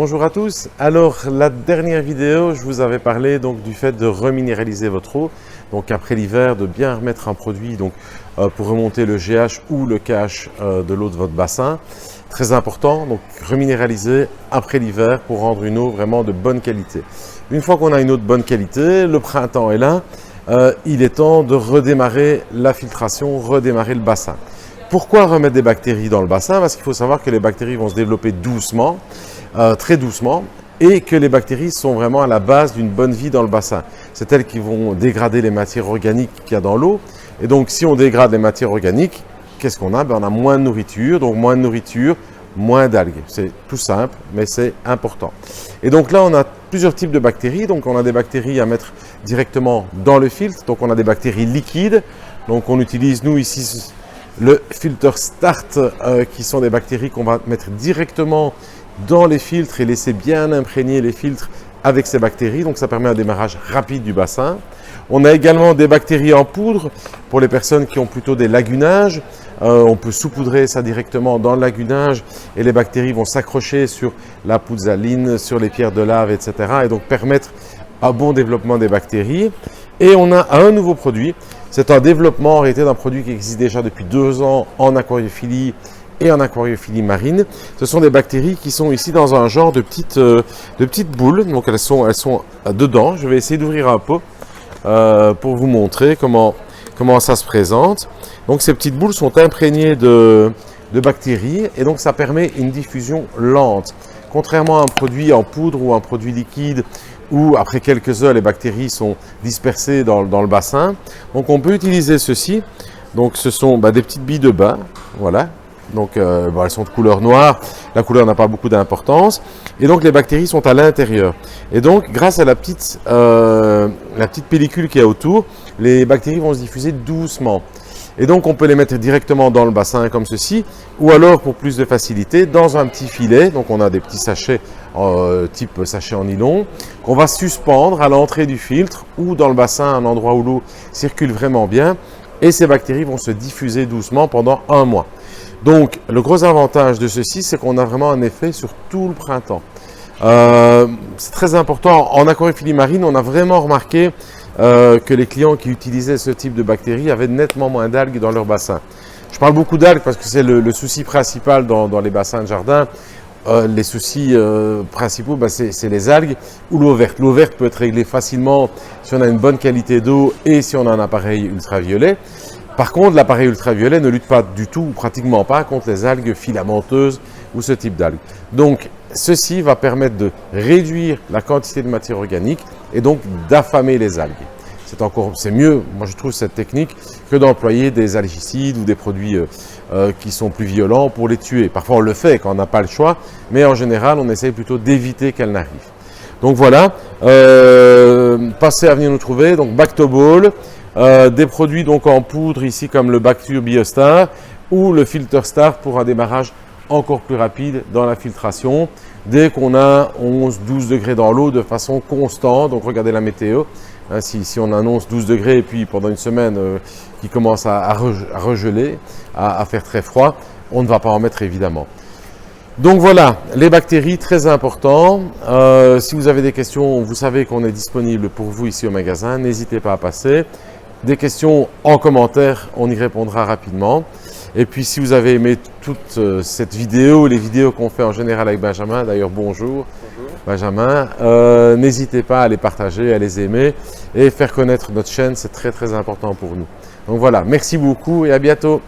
Bonjour à tous. Alors la dernière vidéo, je vous avais parlé donc du fait de reminéraliser votre eau. Donc après l'hiver, de bien remettre un produit pour remonter le GH ou le KH de l'eau de votre bassin. Très important, donc reminéraliser après l'hiver pour rendre une eau vraiment de bonne qualité. Une fois qu'on a une eau de bonne qualité, le printemps est là, il est temps de redémarrer la filtration, redémarrer le bassin. Pourquoi remettre des bactéries dans le bassin? Parce qu'il faut savoir que les bactéries vont se développer doucement, très doucement, et que les bactéries sont vraiment à la base d'une bonne vie dans le bassin. C'est elles qui vont dégrader les matières organiques qu'il y a dans l'eau. Et donc si on dégrade les matières organiques, qu'est-ce qu'on a? On a moins de nourriture, donc moins de nourriture, moins d'algues. C'est tout simple, mais c'est important. Et donc là, on a plusieurs types de bactéries. Donc on a des bactéries à mettre directement dans le filtre. Donc on a des bactéries liquides. Donc on utilise, nous ici, le filter start, qui sont des bactéries qu'on va mettre directement dans les filtres et laisser bien imprégner les filtres avec ces bactéries. Donc ça permet un démarrage rapide du bassin. On a également des bactéries en poudre pour les personnes qui ont plutôt des lagunages. On peut saupoudrer ça directement dans le lagunage et les bactéries vont s'accrocher sur la pouzaline, sur les pierres de lave, etc. et donc permettre un bon développement des bactéries. Et on a un nouveau produit. C'est un développement en réalité d'un produit qui existe déjà depuis 2 ans en aquariophilie et en aquariophilie marine. Ce sont des bactéries qui sont ici dans un genre de petites boules. Donc elles sont dedans. Je vais essayer d'ouvrir un pot pour vous montrer comment ça se présente. Donc ces petites boules sont imprégnées de bactéries et donc ça permet une diffusion lente. Contrairement à un produit en poudre ou un produit liquide où après quelques heures les bactéries sont dispersées dans le bassin. Donc on peut utiliser ceci. Donc ce sont des petites billes de bain, voilà. Donc elles sont de couleur noire, la couleur n'a pas beaucoup d'importance. Et donc les bactéries sont à l'intérieur. Et donc grâce à la petite pellicule qui est autour, les bactéries vont se diffuser doucement. Et donc on peut les mettre directement dans le bassin comme ceci, ou alors pour plus de facilité, dans un petit filet. Donc on a des petits sachets type sachet en nylon, qu'on va suspendre à l'entrée du filtre ou dans le bassin, à un endroit où l'eau circule vraiment bien. Et ces bactéries vont se diffuser doucement pendant 1 mois. Donc le gros avantage de ceci, c'est qu'on a vraiment un effet sur tout le printemps. C'est très important. En aquariophilie marine, on a vraiment remarqué que les clients qui utilisaient ce type de bactéries avaient nettement moins d'algues dans leur bassin. Je parle beaucoup d'algues parce que c'est le souci principal dans les bassins de jardin. Les soucis principaux, c'est les algues ou l'eau verte. L'eau verte peut être réglée facilement si on a une bonne qualité d'eau et si on a un appareil ultraviolet. Par contre, l'appareil ultraviolet ne lutte pas du tout ou pratiquement pas contre les algues filamenteuses ou ce type d'algues. Donc, ceci va permettre de réduire la quantité de matière organique et donc d'affamer les algues. C'est mieux, moi je trouve, cette technique que d'employer des algicides ou des produits qui sont plus violents pour les tuer. Parfois on le fait quand on n'a pas le choix, mais en général on essaye plutôt d'éviter qu'elles n'arrivent. Donc voilà, passez à venir nous trouver, donc Bactoball, des produits donc en poudre ici comme le Bacture Biostar ou le Filter Star pour un démarrage encore plus rapide dans la filtration. Dès qu'on a 11-12 degrés dans l'eau de façon constante, donc regardez la météo, hein, si on annonce 12 degrés et puis pendant une semaine qui commence à regeler, à faire très froid, on ne va pas en mettre évidemment. Donc voilà, les bactéries, très important. Si vous avez des questions, vous savez qu'on est disponible pour vous ici au magasin, n'hésitez pas à passer. Des questions en commentaire, on y répondra rapidement. Et puis si vous avez aimé toute cette vidéo, les vidéos qu'on fait en général avec Benjamin, d'ailleurs bonjour. Benjamin, n'hésitez pas à les partager, à les aimer et faire connaître notre chaîne, c'est très très important pour nous. Donc voilà, merci beaucoup et à bientôt.